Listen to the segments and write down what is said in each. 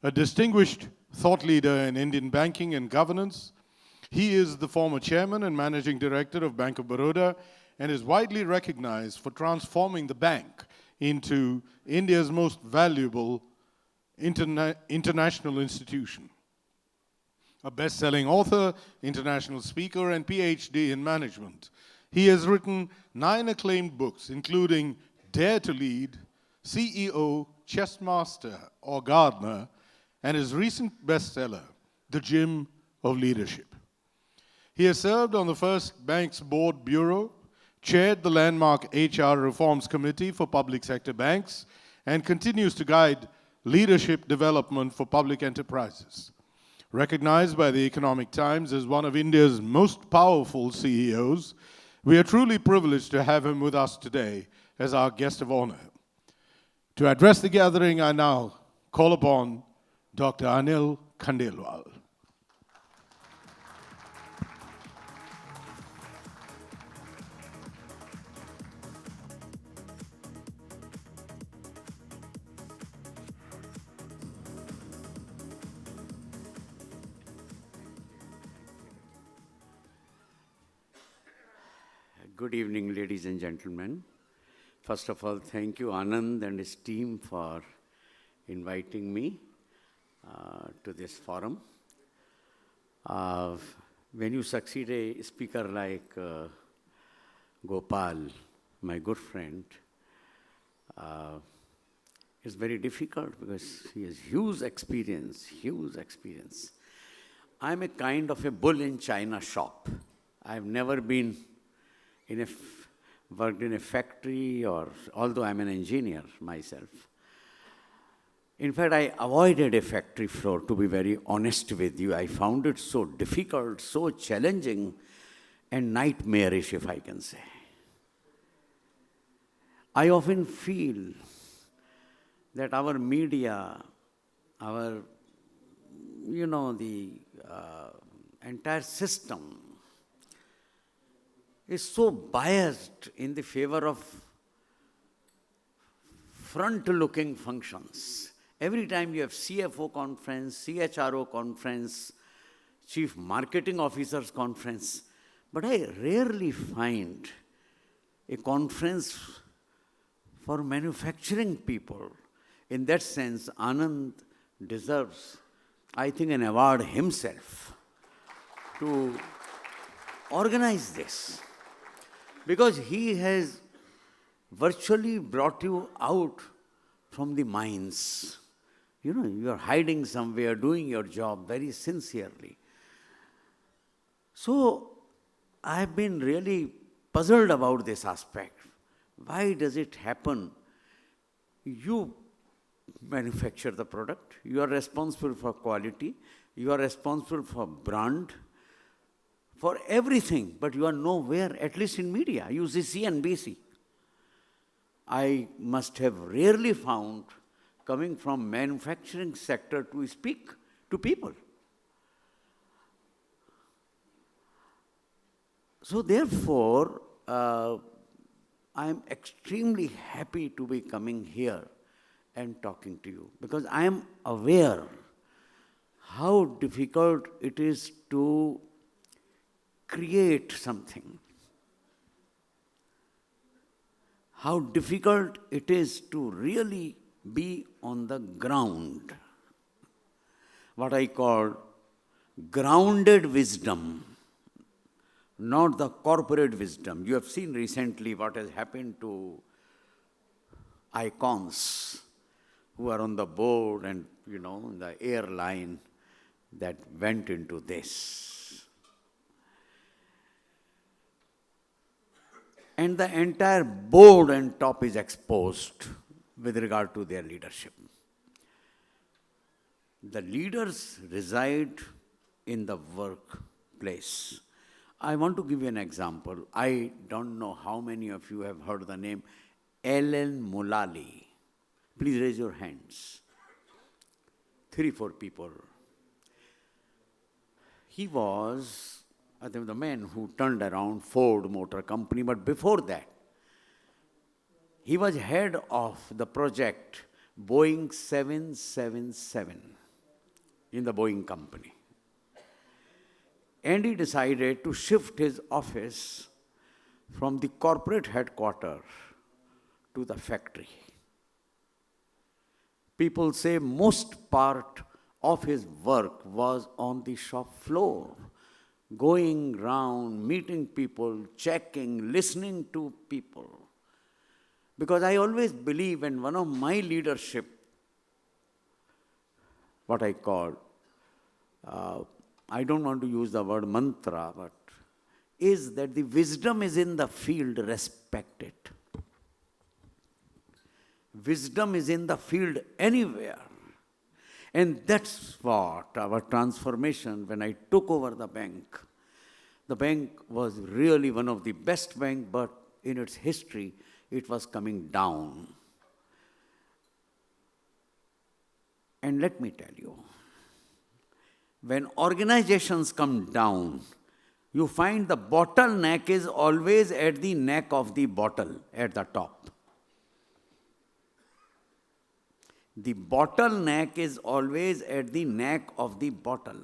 A distinguished thought leader in Indian banking and governance, he is the former chairman and managing director of Bank of Baroda and is widely recognized for transforming the bank into India's most valuable international institution. A best-selling author, international speaker, and PhD in management, he has written 9 acclaimed books, including Dare to Lead, CEO, Chess Master, or Gardener, and his recent bestseller, The Gym of Leadership. He has served on the First Bank's Board Bureau, chaired the landmark HR Reforms Committee for Public Sector Banks, and continues to guide leadership development for public enterprises. Recognized by the Economic Times as one of India's most powerful CEOs, we are truly privileged to have him with us today as our guest of honor. To address the gathering, I now call upon Dr. Anil Khandelwal. Good evening, ladies and gentlemen. First of all, thank you, Anand and his team, for inviting me to this forum. When you succeed a speaker like Gopal, my good friend, it's very difficult because he has huge experience, huge experience. I'm a kind of a bull in China shop. I've never been worked in a factory, although I'm an engineer myself. In fact, I avoided a factory floor, to be very honest with you. I found it so difficult, so challenging, and nightmarish, if I can say. I often feel that our media, the entire system is so biased in the favor of front-looking functions. Every time you have CFO conference, CHRO conference, Chief Marketing Officers conference, but I rarely find a conference for manufacturing people. In that sense, Anand deserves, I think, an award himself to organize this. Because he has virtually brought you out from the mines. You are hiding somewhere, doing your job very sincerely. So, I have been really puzzled about this aspect. Why does it happen? You manufacture the product, you are responsible for quality, you are responsible for brand, for everything, but you are nowhere, at least in media. You see CNBC. I must have rarely found coming from manufacturing sector to speak to people. So therefore, I am extremely happy to be coming here and talking to you, because I am aware how difficult it is to create something. How difficult it is to really be on the ground. What I call grounded wisdom, not the corporate wisdom. You have seen recently what has happened to icons who are on the board and, the airline that went into this. And the entire board and top is exposed with regard to their leadership. The leaders reside in the workplace. I want to give you an example. I don't know how many of you have heard the name Alan Mulally. Please raise your hands. 3-4 people. He was, I think, the man who turned around Ford Motor Company, but before that, he was head of the project Boeing 777. in the Boeing company. And he decided to shift his office from the corporate headquarters to the factory. People say most part of his work was on the shop floor, going round, meeting people, checking, listening to people. Because I always believe, and one of my leadership, what I call, I don't want to use the word mantra, but is that the wisdom is in the field, respect it. Wisdom is in the field anywhere. And that's what our transformation, when I took over the bank was really one of the best banks, but in its history, it was coming down. And let me tell you, when organizations come down, you find the bottleneck is always at the neck of the bottle, at the top. The bottleneck is always at the neck of the bottle.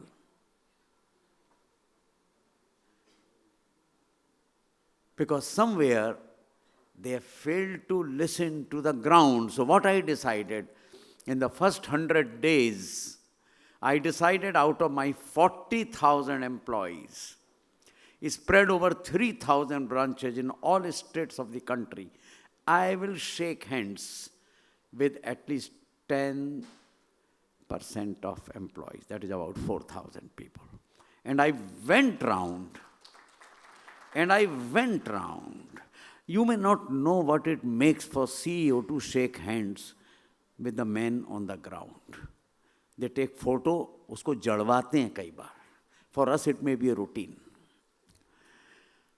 Because somewhere they have failed to listen to the ground. So what I decided, in the first 100 days, I decided out of my 40,000 employees, spread over 3,000 branches in all states of the country, I will shake hands with at least 10% of employees. That is about 4,000 people. And I went round. You may not know what it makes for CEO to shake hands with the men on the ground. They take photo, usko jadwate hain kai baar. For us it may be a routine.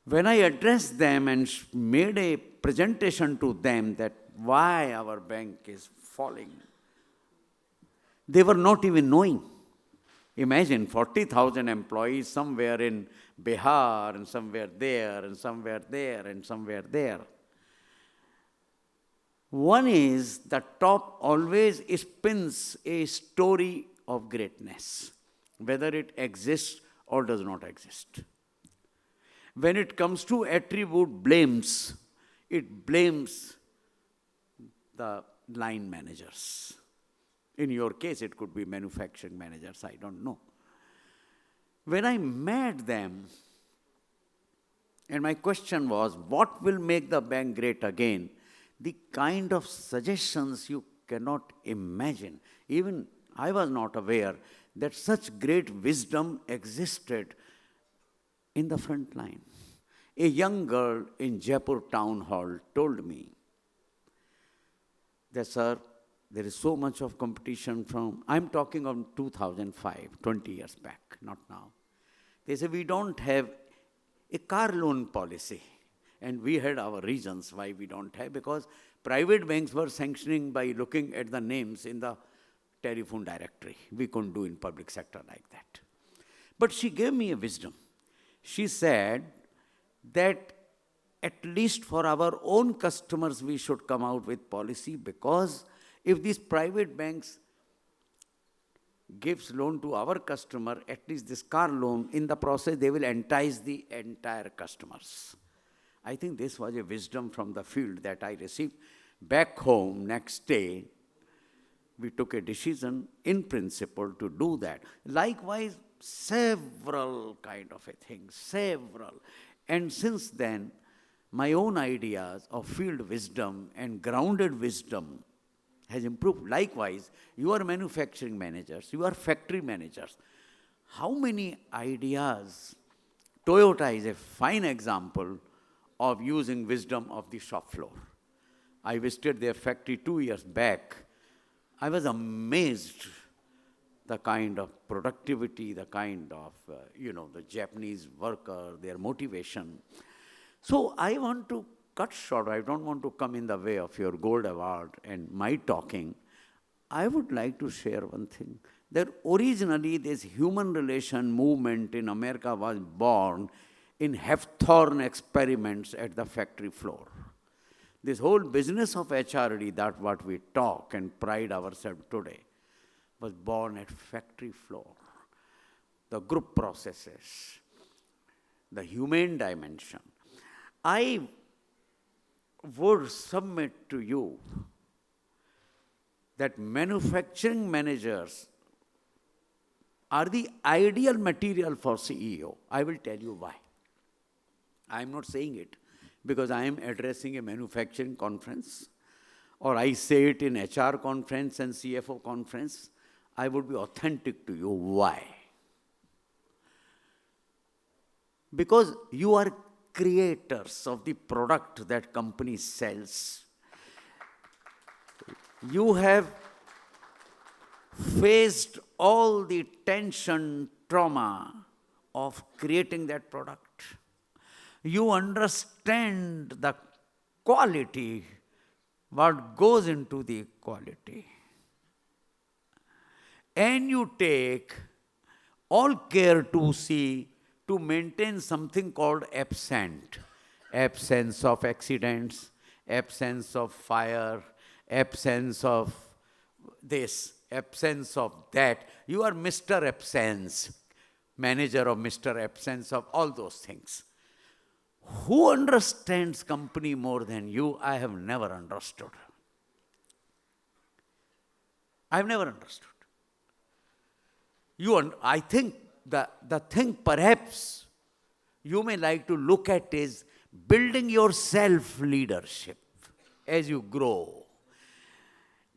When I addressed them and made a presentation to them that why our bank is falling, they were not even knowing. Imagine 40,000 employees somewhere in Bihar and somewhere there and somewhere there and somewhere there. One is the top always spins a story of greatness, whether it exists or does not exist. When it comes to attribute blames, it blames the line managers. In your case, it could be manufacturing managers, I don't know. When I met them, and my question was, what will make the bank great again? The kind of suggestions you cannot imagine. Even I was not aware that such great wisdom existed in the front line. A young girl in Jaipur town hall told me that, sir, there is so much of competition from, I'm talking of 2005, 20 years back, not now. They say, we don't have a car loan policy. And we had our reasons why we don't have, because private banks were sanctioning by looking at the names in the telephone directory. We couldn't do in public sector like that. But she gave me a wisdom. She said that at least for our own customers, we should come out with policy, because if these private banks gives loan to our customer, at least this car loan, in the process, they will entice the entire customers. I think this was a wisdom from the field that I received. Back home, next day, we took a decision in principle to do that. Likewise, several kind of a things, several. And since then, my own ideas of field wisdom and grounded wisdom has improved. Likewise, you are manufacturing managers, you are factory managers. How many ideas? Toyota is a fine example of using wisdom of the shop floor. I visited their factory 2 years back. I was amazed the kind of productivity, the kind of, the Japanese worker, their motivation. So I want to cut short. I don't want to come in the way of your gold award and my talking. I would like to share one thing. That originally this human relation movement in America was born in Hawthorne experiments at the factory floor. This whole business of HRD, that's what we talk and pride ourselves today, was born at factory floor. The group processes, the humane dimension. I would submit to you that manufacturing managers are the ideal material for CEO. I will tell you why. I am not saying it because I am addressing a manufacturing conference, or I say it in HR conference and CFO conference. I would be authentic to you. Why? Because you are creators of the product that company sells. You have faced all the tension, trauma of creating that product. You understand the quality, what goes into the quality. And you take all care to maintain something called absence of accidents, absence of fire, absence of this, absence of that. You are Mr. Absence, manager of Mr. Absence of all those things. Who understands company more than you? I have never understood. I have never understood. I think the thing perhaps you may like to look at is building your self-leadership as you grow.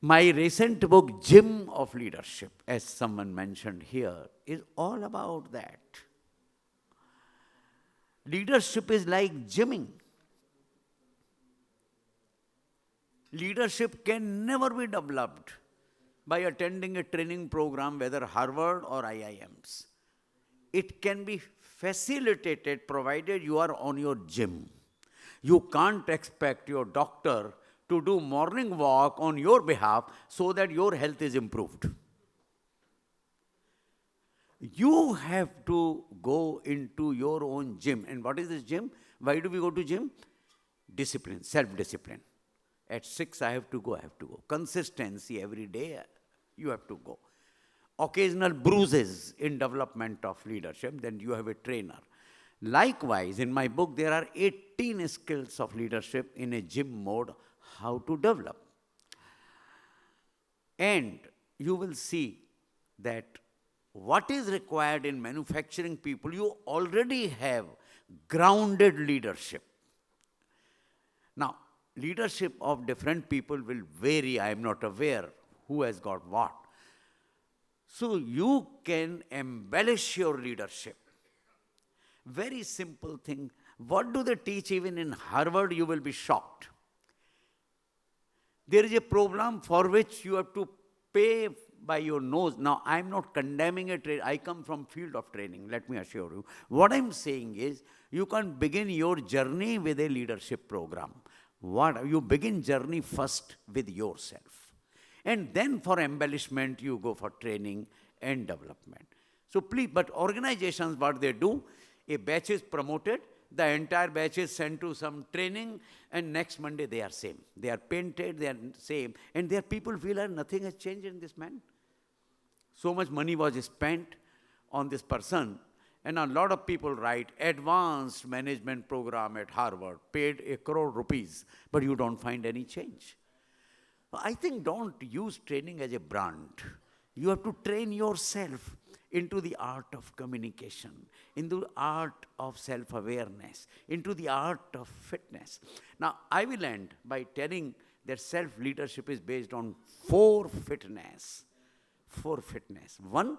My recent book, Gym of Leadership, as someone mentioned here, is all about that. Leadership is like gymming. Leadership can never be developed by attending a training program, whether Harvard or IIMs. It can be facilitated provided you are on your gym. You can't expect your doctor to do morning walk on your behalf so that your health is improved. You have to go into your own gym. And what is this gym? Why do we go to gym? Discipline, self-discipline. At 6 I have to go. Consistency every day, you have to go. Occasional bruises in development of leadership, then you have a trainer. Likewise, in my book, there are 18 skills of leadership in a gym mode, how to develop. And you will see that what is required in manufacturing people, you already have grounded leadership. Now, leadership of different people will vary. I am not aware who has got what. So you can embellish your leadership. Very simple thing. What do they teach even in Harvard? You will be shocked. There is a program for which you have to pay by your nose. Now, I am not condemning a trade. I come from field of training, let me assure you. What I am saying is, you can begin your journey with a leadership program. You begin journey first with yourself. And then for embellishment, you go for training and development. So please, but organizations, what they do, a batch is promoted, the entire batch is sent to some training, and next Monday they are same. They are painted, they are same, and their people feel that nothing has changed in this man. So much money was spent on this person, and a lot of people write advanced management program at Harvard, paid 1 crore rupees, but you don't find any change. I think don't use training as a brand. You have to train yourself into the art of communication, into the art of self-awareness, into the art of fitness. Now, I will end by telling that self-leadership is based on 4 fitness. 4 fitness. 1,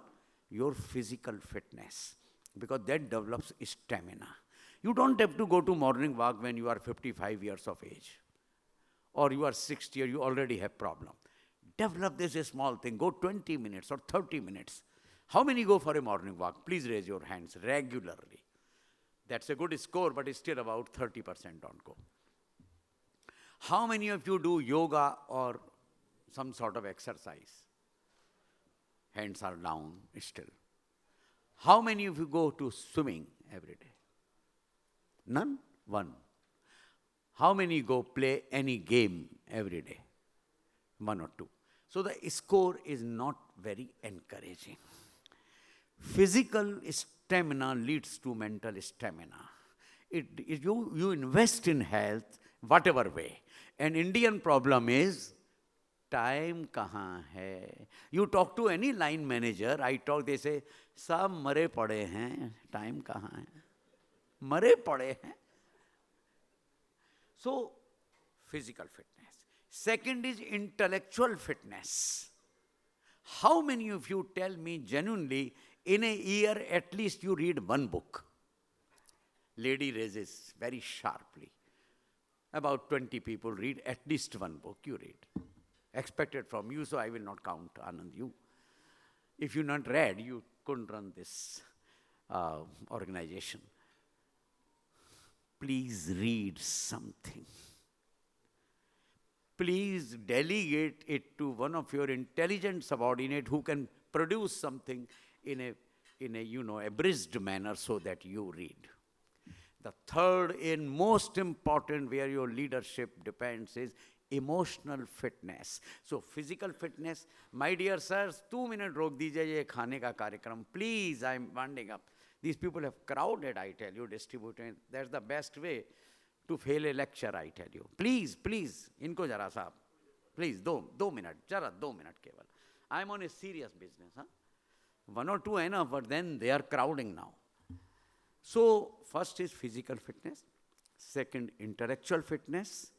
your physical fitness, because that develops stamina. You don't have to go to morning walk when you are 55 years of age, or you are 60 or you already have problem. Develop this a small thing. Go 20 minutes or 30 minutes. How many go for a morning walk? Please raise your hands regularly. That's a good score, but it's still about 30% don't go. How many of you do yoga or some sort of exercise? Hands are down still. How many of you go to swimming every day? None? 1. How many go play any game every day? 1 or 2. So the score is not very encouraging. Physical stamina leads to mental stamina. You invest in health, whatever way. An Indian problem is, time kahan hai? You talk to any line manager, they say, sab mare pade hain, time kahan hai? Mare pade hain. So, physical fitness. Second is intellectual fitness. How many of you tell me genuinely, in a year at least you read one book? Lady raises very sharply. About 20 people read at least one book you read. Expected from you, so I will not count, Anand, you. If you not read, you couldn't run this organization. Please read something. Please delegate it to one of your intelligent subordinate who can produce something in a abridged manner so that you read. The third and most important where your leadership depends is emotional fitness. So physical fitness, my dear sirs, 2 minutes rok dijiye ye khane ka karyakram. Please, I am winding up. These people have crowded, I tell you, distributed. That's the best way to fail a lecture, I tell you. Please, inko jara sahab. Please, 2 minutes, jara 2 minutes keval. I am on a serious business. Huh? 1 or 2 enough, but then they are crowding now. So, first is physical fitness. Second, intellectual fitness.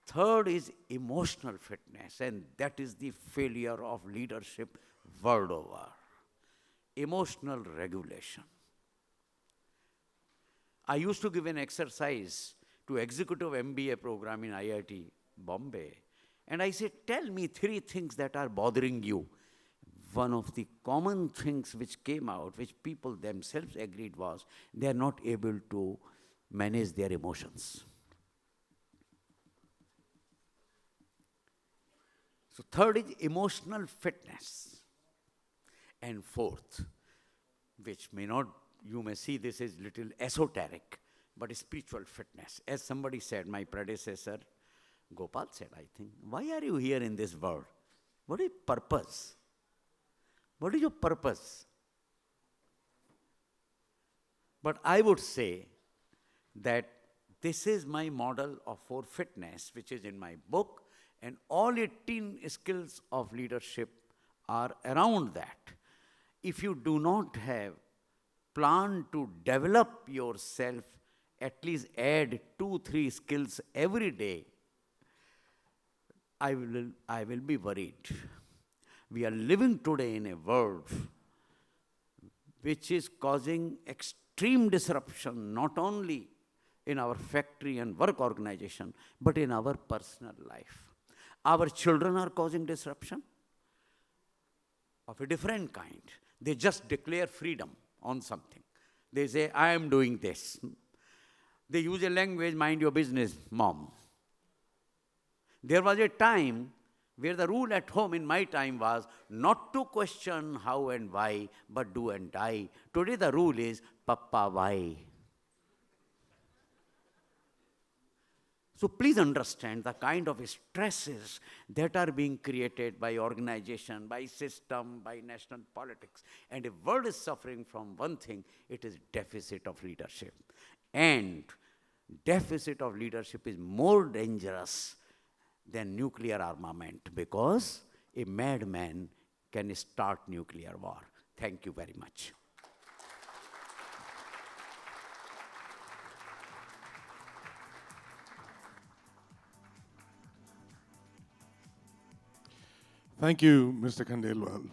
Third is emotional fitness. And that is the failure of leadership world over. Emotional regulation. I used to give an exercise to executive MBA program in IIT Bombay. And I said, tell me 3 things that are bothering you. One of the common things which came out, which people themselves agreed was, they are not able to manage their emotions. So third is emotional fitness. And fourth, which may not, you may see this is little esoteric, but spiritual fitness. As somebody said, my predecessor, Gopal said, I think, why are you here in this world? What is purpose? What is your purpose? But I would say that this is my model for fitness, which is in my book, and all 18 skills of leadership are around that. If you do not have plan to develop yourself, at least add 2-3 skills every day, I will be worried. We are living today in a world which is causing extreme disruption, not only in our factory and work organization, but in our personal life. Our children are causing disruption of a different kind. They just declare freedom on something. They say, I am doing this. They use a language, mind your business, mom. There was a time where the rule at home in my time was not to question how and why, but do and die. Today the rule is, Papa, why? So please understand the kind of stresses that are being created by organization, by system, by national politics. And if world is suffering from one thing, it is deficit of leadership. And deficit of leadership is more dangerous than nuclear armament, because a madman can start nuclear war. Thank you very much. Thank you, Mr. Khandelwal.